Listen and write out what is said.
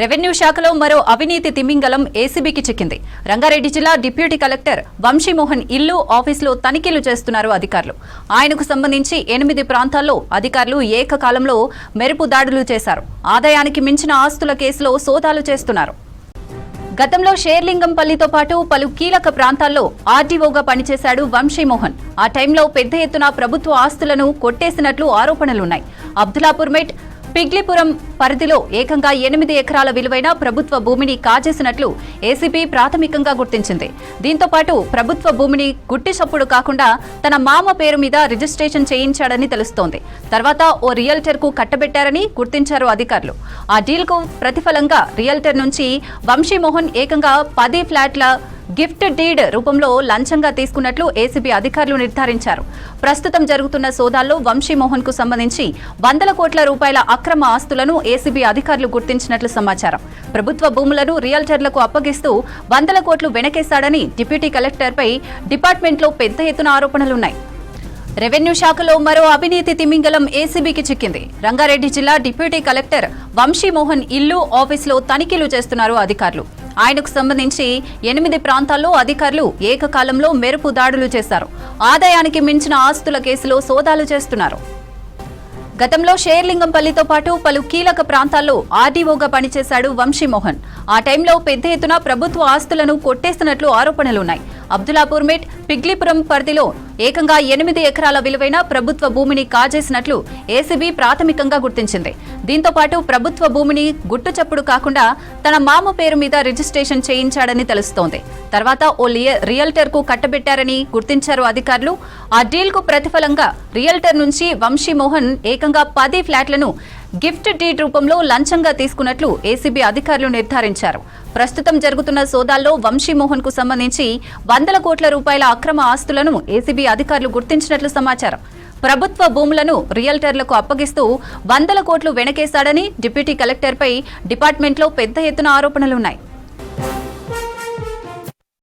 Revenue శాఖలో మరో అవినీతి తిమింగలం ఏసీబీకి చిక్కింది. రంగారెడ్డి జిల్లా డిప్యూటీ కలెక్టర్ వంశీమోహన్ ఇల్లు, ఆఫీసులో తనిఖీలు చేస్తున్నారు అధికారులు. ఆయనకు సంబంధించి 8 ప్రాంతాల్లో అధికారులు ఏకకాలంలో మెరుపు దాడులు చేశారు. ఆదాయానికి మించిన ఆస్తుల కేసులో సోదాలు చేస్తున్నారు. గతంలో షేర్లింగంపల్లితో పాటు పలు కీలక ప్రాంతాల్లో ఆర్డీఓగా పనిచేశాడు వంశీమోహన్. ఆ టైంలో పెద్ద ఎత్తున ప్రభుత్వ ఆస్తులను కొట్టేసినట్లు ఆరోపణలున్నాయి. అబ్దులాపూర్ మెట్, పిగ్లిపురం పరిధిలో ఏకంగా 8 ఎకరాల విలువైన ప్రభుత్వ భూమిని కాజేసినట్లు ఏసీబీ ప్రాథమికంగా గుర్తించింది. దీంతో పాటు ప్రభుత్వ భూమిని గుట్టి చప్పుడు కాకుండా తన మామ పేరు మీద రిజిస్ట్రేషన్ చేయించాడని తెలుస్తోంది. తర్వాత ఓ రియల్టర్ కు కట్టబెట్టారని గుర్తించారు అధికారులు. ఆ డీల్ కు ప్రతిఫలంగా రియల్టర్ నుంచి వంశీమోహన్ ఏకంగా 10 ఫ్లాట్ల గిఫ్ట్ డీడ్ రూపంలో లంచంగా తీసుకున్నట్లు ఏసీబీ అధికారులు నిర్ధారించారు. ప్రస్తుతం జరుగుతున్న సోదాల్లో వంశీమోహన్ కు సంబంధించి 100 కోట్ల రూపాయల అక్రమ ఆస్తులను ఏసీబీ అధికారులు గుర్తించినట్లు సమాచారం. ప్రభుత్వ భూములను రియల్టర్లకు అప్పగిస్తూ 100 కోట్లు వెనకేశాడని డిప్యూటీ కలెక్టర్పై డిపార్ట్మెంట్లో పెద్ద ఎత్తున ఆరోపణలున్నాయి. రెవెన్యూ శాఖలో మరో అవినీతి తిమింగలం ఏసీబీకి చిక్కింది. రంగారెడ్డి జిల్లా డిప్యూటీ కలెక్టర్ వంశీమోహన్ ఇల్లు, ఆఫీసులో తనిఖీలు చేస్తున్నారు అధికారులు. ఆయనకు సంబంధించి 8 ప్రాంతాల్లో అధికారులు ఏకకాలంలో మెరుపు దాడులు చేశారు. ఆదాయానికి మించిన ఆస్తుల కేసులో సోదాలు చేస్తున్నారు. గతంలో షేర్లింగంపల్లితో పాటు పలు కీలక ప్రాంతాల్లో ఆర్డీఓగా పనిచేశాడు వంశీమోహన్. ఆ టైంలో పెద్ద ఎత్తున ప్రభుత్వ ఆస్తులను కొట్టేసినట్లు ఆరోపణలున్నాయి. అబ్దులాపూర్ మెట్, పిగ్లిపురం పరిధిలో ఏకంగా 8 ఎకరాల విలువైన ప్రభుత్వ భూమిని కాజేసినట్లు ఏసీబీ ప్రాథమికంగా గుర్తించింది. దీంతో పాటు ప్రభుత్వ భూమిని గుట్టుచప్పుడు కాకుండా తన మామ పేరు మీద రిజిస్ట్రేషన్ చేయించాడని తెలుస్తోంది. తర్వాత ఓ రియల్టర్ కు కట్టబెట్టారని గుర్తించారు అధికారులు. ఆ డీల్ కు ప్రతిఫలంగా రియల్టర్ నుంచి వంశీమోహన్ ఏకంగా 10 ఫ్లాట్లను గిఫ్ట్ డీడ్ రూపంలో లంచంగా తీసుకున్నట్లు ఏసీబీ అధికారులు నిర్ధారించారు. ప్రస్తుతం జరుగుతున్న సోదాల్లో వంశీమోహన్ కు సంబంధించి 100 కోట్ల రూపాయల అక్రమ ఆస్తులను ఏసీబీ అధికారులు గుర్తించినట్లు సమాచారం. ప్రభుత్వ భూములను రియల్టర్లకు అప్పగిస్తూ 100 కోట్లు వెనకేశాడని డిప్యూటీ కలెక్టర్పై డిపార్ట్మెంట్లో పెద్ద ఎత్తున ఆరోపణలున్నాయి.